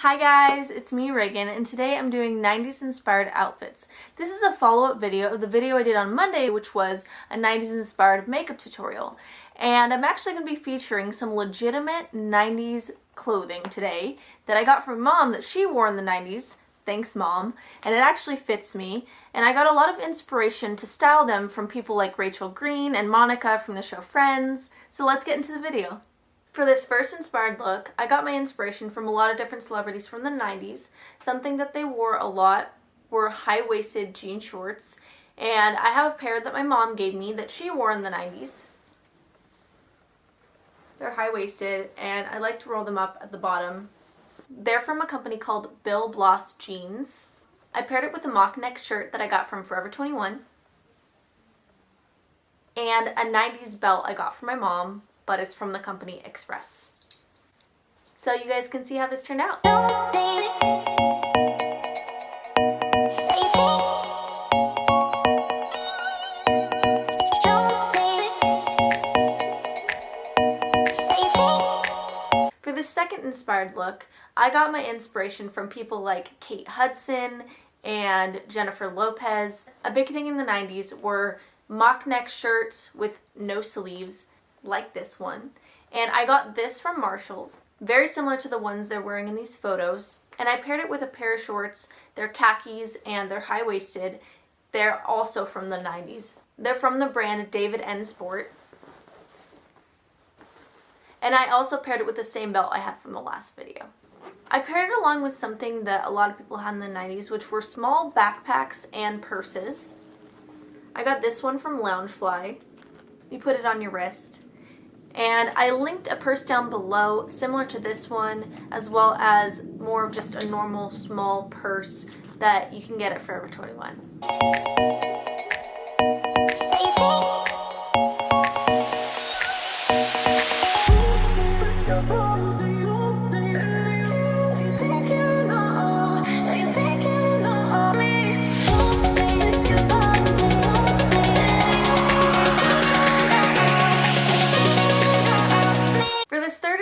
Hi guys, it's me Reagan, and today I'm doing 90s inspired outfits. This is a follow-up video of the video I did on Monday, which was a 90s inspired makeup tutorial. And I'm actually going to be featuring some legitimate 90s clothing today that I got from Mom that she wore in the 90s. Thanks, Mom. And it actually fits me. And I got a lot of inspiration to style them from people like Rachel Green and Monica from the show Friends. So let's get into the video. For this first inspired look, I got my inspiration from a lot of different celebrities from the 90s. Something that they wore a lot were high-waisted jean shorts. And I have a pair that my mom gave me that she wore in the 90s. They're high-waisted and I like to roll them up at the bottom. They're from a company called Bill Bloss Jeans. I paired it with a mock neck shirt that I got from Forever 21. And a 90s belt I got from my mom, but it's from the company Express. So you guys can see how this turned out. For the second inspired look, I got my inspiration from people like Kate Hudson and Jennifer Lopez. A big thing in the 90s were mock neck shirts with no sleeves, like this one. And I got this from Marshall's, very similar to the ones they're wearing in these photos. And I paired it with a pair of shorts. They're khakis and they're high-waisted. They're also from the 90s. They're from the brand David N Sport. And I also paired it with the same belt I had from the last video. I paired it along with something that a lot of people had in the 90s, which were small backpacks and purses. I got this one from Loungefly. You put it on your wrist. And I linked a purse down below similar to this one, as well as more of just a normal small purse that you can get at Forever 21.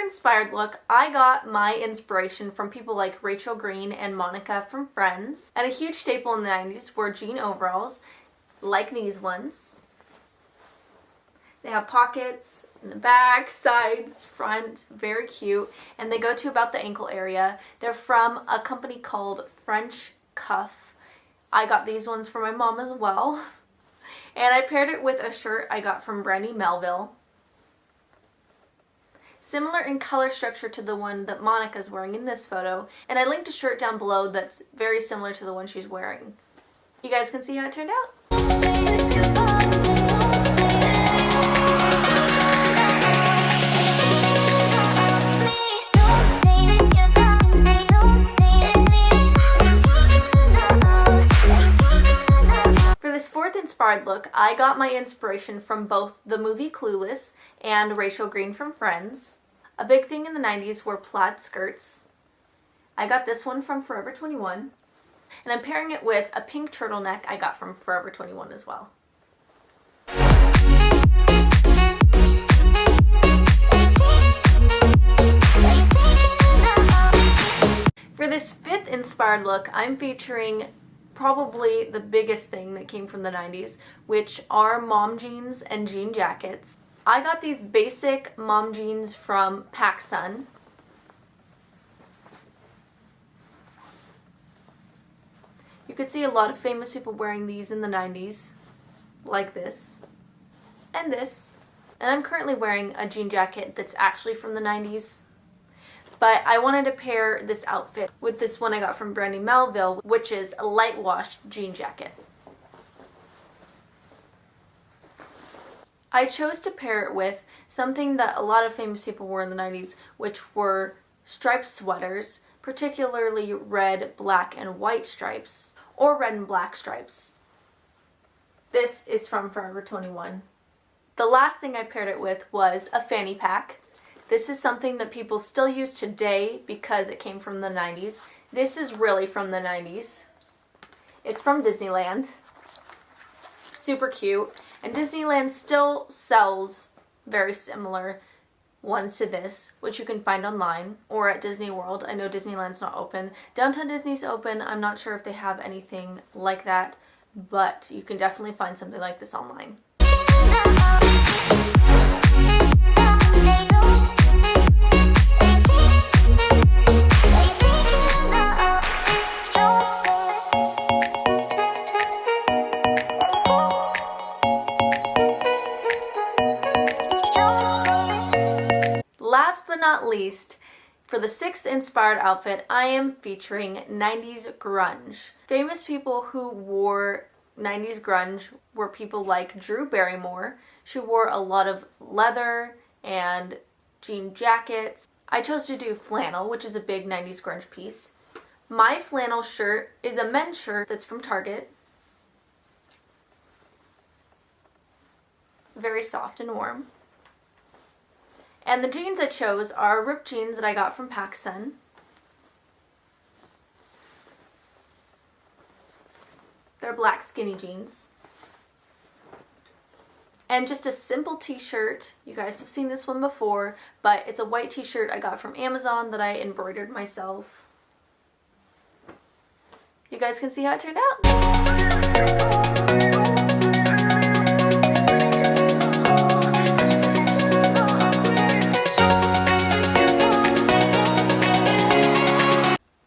Inspired look, I got my inspiration from people like Rachel Green and Monica from Friends. And a huge staple in the 90s were jean overalls, like these ones. They have pockets in the back, sides, front, very cute, and they go to about the ankle area. They're from a company called French Cuff. I got these ones for my mom as well. And I paired it with a shirt I got from Brandy Melville. Similar in color structure to the one that Monica's wearing in this photo, and I linked a shirt down below that's very similar to the one she's wearing. You guys can see how it turned out. For this fourth inspired look, I got my inspiration from both the movie Clueless and Rachel Green from Friends. A big thing in the 90s were plaid skirts. I got this one from Forever 21. And I'm pairing it with a pink turtleneck I got from Forever 21 as well. For this fifth inspired look, I'm featuring probably the biggest thing that came from the 90s, which are mom jeans and jean jackets. I got these basic mom jeans from PacSun. You could see a lot of famous people wearing these in the 90s, like this, and this. And I'm currently wearing a jean jacket that's actually from the 90s. But I wanted to pair this outfit with this one I got from Brandy Melville, which is a light washed jean jacket. I chose to pair it with something that a lot of famous people wore in the 90s, which were striped sweaters, particularly red, black, and white stripes, or red and black stripes. This is from Forever 21. The last thing I paired it with was a fanny pack. This is something that people still use today because it came from the 90s. This is really from the 90s. It's from Disneyland. Super cute. And Disneyland still sells very similar ones to this, which you can find online or at Disney World. I know Disneyland's not open. Downtown Disney's open. I'm not sure if they have anything like that, but you can definitely find something like this online. Last but not least, for the sixth inspired outfit, I am featuring 90s grunge. Famous people who wore 90s grunge were people like Drew Barrymore. She wore a lot of leather and jean jackets. I chose to do flannel, which is a big 90s grunge piece. My flannel shirt is a men's shirt that's from Target. Very soft and warm. And the jeans I chose are ripped jeans that I got from PacSun. They're black skinny jeans. And just a simple t-shirt. You guys have seen this one before, but it's a white t-shirt I got from Amazon that I embroidered myself. You guys can see how it turned out.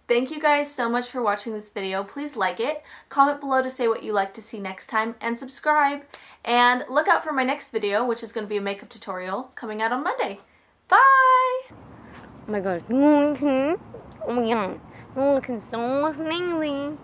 Thank you guys so much for watching this video. Please like it, comment below to say what you like to see next time, and subscribe. And look out for my next video, which is going to be a makeup tutorial coming out on Monday. Bye! Oh my gosh, oh my god, you're looking so sneaky.